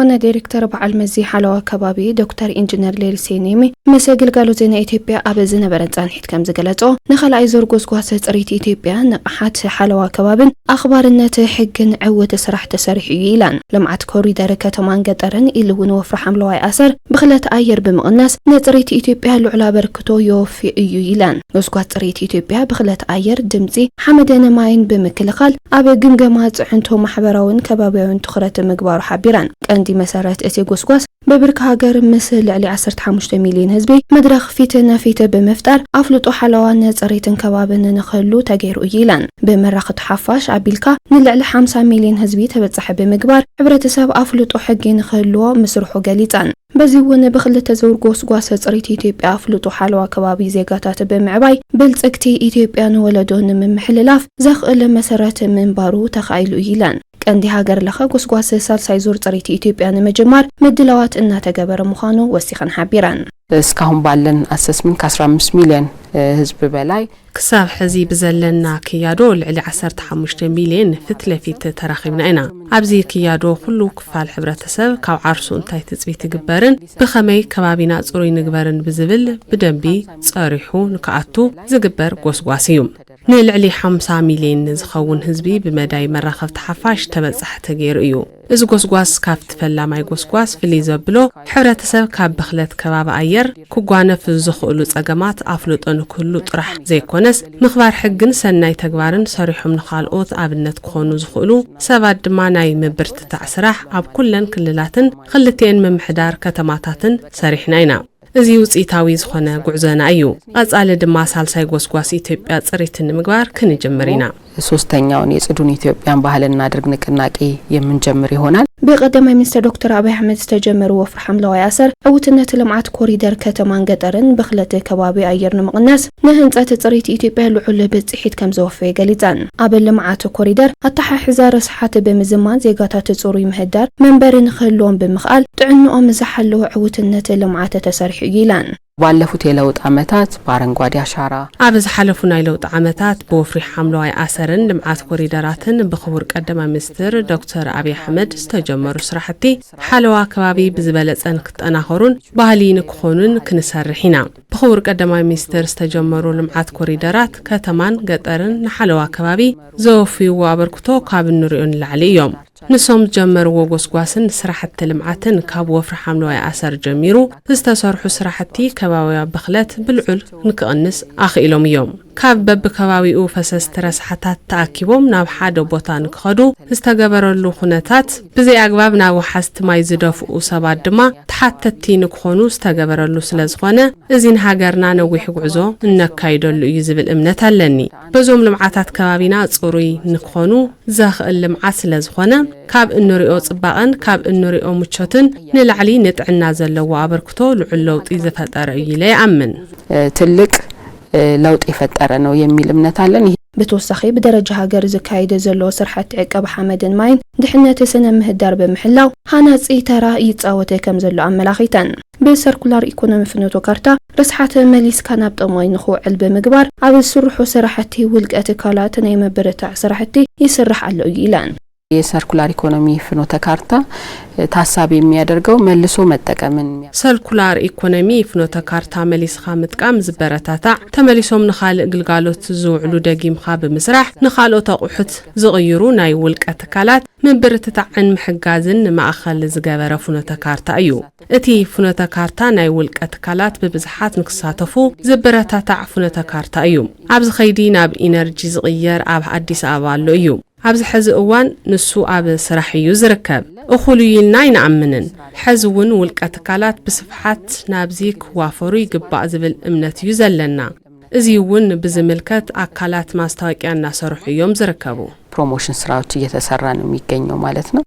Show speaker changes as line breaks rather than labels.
وانا ديريكتور بعل مزي حلوة كبابي دكتور إنجنير ليرسينيمي مساجل قالوا زينا إثيوبيا أبزنا برنتان حيت كم زجلته نخل أيزور قوس ريت إثيوبيا نقحت حلوة كبابن أخبار النت حق عوة سرح تسرح يلان لمعت كوريدار كتمان قطرن إلى ونوفر حملوا أثر بخلت أير بمقناس نتريت إثيوبيا لعلا بركتو يوفي يلان قوس ريت إثيوبيا بخلت أير دمزي حمدنا ماين بمكلخال أبي جمجمات عندهم محبرون كبابيون تخرت مقبار حبيران عندي مسارات اتي قوسقاس ببرك هاجر مثل على 15 مليون هزبي مدرخ فيتنا فيت بمفتر افلطو حلوان صريتن كبابن نخلو تغيرو يلان بمرخ تحفاش عبيلكا نلعل 5 مليون هزبي تبصح بمقبار حبرتسب افلطو حقي نخلو مسرحو غليطان بزيون بخل تزور قوسقاس صريت إثيوبيا افلطو حلوة كبابي زيغاتات بمعباي بلصقتي إثيوبيان ولدون من محللاف زخل مسارات من بارو تخايلو يلان كاندي هاجر لخا قوسقاس سالساي زور صريت إثيوبيا مجمار مدلوات إنها تجبر مخانو وسيخن حبيران
اسكهم بالن اسسمن 15 مليون ህዝብ በላይ
ክሳብ ሕዚ በዘለና ክያዶ ልዕሊ 15 ሚልዮን ፍትለፊት ተራኺብና ኢና ኣብዚ ክያዶ ኩሉ ክፋል ሕብረተሰብ ካብ ዓርሱ እንታይ ትጽቢት ይግበርን ብኸመይ ከባቢና ጽሩይ ንግበርን ብዝብል ብደንቢ ጸሪሑ ንከኣቱ ዝግበር ጎስጓስ እዩ ንልዕሊ 50 ሚልዮን ዝኸውን ህዝቢ ብመዳይ መራኸብቲ ሓፋሽ ተበጻሕ ተገይሩ እዩ እዚ ጎስጓስ ካብ ተፈላማይ ጎስጓስ ፍልይ ዘብሎ ሕብረተሰብ ካብ ብኽለት ከባቢ ኣየር ክጓነፍ ዝኽእሉ ጸገማት ኣፍልጦን ኩሉ ጥራሕ ዘይኮነስ ምኽባር ሕግን ሰናይ ተግባርን ሰሪሖም ንኻልኦት ኣብነት ክኾኑ ዝኽእሉ ሰባት ድማ ናይ ምብርትታዕ ስራሕ ኣብ ኩለን ክልላትን ክልቴን ምምሕዳር ከተማታትን ሰሪሕና ኢና እዚ ውጽኢታዊ ዝኾነ ጉዕዞና እዩ ቀጻሊ ድማ ሳልሳይ ጎስጓስ ኢትዮጵያ ጽሪትን ምግባር ክንጀምር ኢና
ሶስተኛውን የጽዱን ኢትዮጵያን ባህልና ድርግ ንቅናቄ የምንጀምር ይሆናል
بقدماء ሚኒስትር ዶክተር አብይ አህመድ ተጀመሩ ወፍር ሐምላው ያሰር ዕውትነት ልማት ኮሪደር ከተማን ገጠርን በخلተ ከባቢ አየር ንምቅናስ ንህንጸት ጽሪት ኢትዮጵያ ልዑል በጽሒት ከም ዘወፈየ ገሊጻን ኣብ ልማት ኮሪደር አተሓሕዛ ረስሓት በመዝማን ዜጋታት ጽሩይ ምህዳር መንበርን خلون ብምኽአል ጥዕንኦም ዝሓለው ዕውትነት ልማት ተሰርሑ ይላን
ባለፉት የለውጥ ዓመታት ባረንጓዴ አሻራ
አብዝ ሐለፉና የለውጥ ዓመታት በወፍሪ ሐምላው አሰርን ልማት ኮሪደራትን በኽቡር ቀዳማይ ሚኒስትር ዶክተር አብይ አህመድ ተጀመሩ ስራሕቲ ሓለዋ ከባቢ ብዝበለጸን ክጠናኸሩን ባህሊን ክኾኑን ክንሰርሒና በኽቡር ቀዳማይ ሚኒስትር ተጀመሩ ልማት ኮሪደራት ከተማን ገጠርን ሓለዋ ከባቢ ዘወፍዩ አበርክቶ ካብ ንሪኡን ላዕሊ እዮም ንሶም ጀመርዎ ጎስጓስን ስራሕቲ ልማትን ካብ ወፍሪ ሐምላው አሰር ጀሚሩ ዝተሰርሑ ስራሕቲ ከባቢያ ብኽለት ብልዑል ንክቕንስ ኣኽኢሎም እዮም ካብ በብከባቢኡ ፈሰስቲ ረስሓታት ተኣኪቦም ናብ ሓደ ቦታ ንክኸዱ ዝተገበረሉ ኩነታት ብዘይ ኣግባብ ናብ ወሓዝቲ ማይ ዝደፍኡ ሰባት ድማ ተሓተቲ ንክኾኑ ዝተገበረሉ ስለዝኾነ እዚ ንሃገርና ነዊሕ ጉዕዞ እንካይደሉ እዩ ዝብል እምነት ኣለኒ በዞም ልምዓታት ከባቢና ጽሩይ ንክኾኑ ዘኽእል ልምዓት ስለዝኾነ ካብ እንሪኦ ጽባቐን ካብ እንሪኦ ምቾትን ንላዕሊ ንጥዕና ዘለዎ አበርክቶ ልዑል ለውጢ ዝፈጠረ እዩ ለይኣምን
ትልቅ ለውጥ የፈጠረ ነው የሚል እምነት አለን
بتوسخي بدرجة هاجر زكايد زلو سرحة عقب حمد ماين دحنة سنة مهدار بمحلاو هانات إيتارا يتصاوته كم زلو عملاخيتان بسيركولار إيكونومي فنوتو كارتا رسحة مليس كان بطمين خو علب مقبار عبد السرحو سرحتي ولقات كالات نايمة برتاع سرحتي يسرح على إيلان
የሰርኩላር ኢኮኖሚ ፍኖተ ካርታ ታሳቢ የሚያደርገው መልሶ መጠቀምን
ሰርኩላር ኢኮኖሚ ፍኖተ ካርታ መልስኻ ምጥቃም ዝበረታታ ተመሊሶም ንኻል ግልጋሎት ዝውዕሉ ደጊምኻ በመስራሕ ንኻልኦት አቁሑት ዝቕይሩ ናይ ውልቀት ካላት ምብርትታዕን ምሕጋዝን ማእኸል ዝገበረ ፍኖተ ካርታ እዩ እቲ ፍኖተ ካርታ ናይ ውልቀት ካላት በብዝሓት ንክሳተፉ ዝበረታታ ፍኖተ ካርታ እዩ ኣብዚ ኸይዲ ናብ ኢነርጂ ዝቕየር ኣብ አዲስ አበባ ኣሎ እዩ ኣብዚ ሕዚ እዋን ንሱ ኣብ ስራሕ እዩ ዝርከብ እኹሉ ይልና ይንኣምንን ሕዝውን ውልቀት ካላት ብስፍሓት ናብዚ ክዋፈሩ ይግባእ ዝብል እምነት እዩ ዘለና እዚ እውን ብዝምልከት አካላት ማስታወቂያ እናሰርሑ እዮም ዝርከቡ
ፕሮሞሽን ስራዎች እየተሰራ ነው የሚገኘው ማለት ነው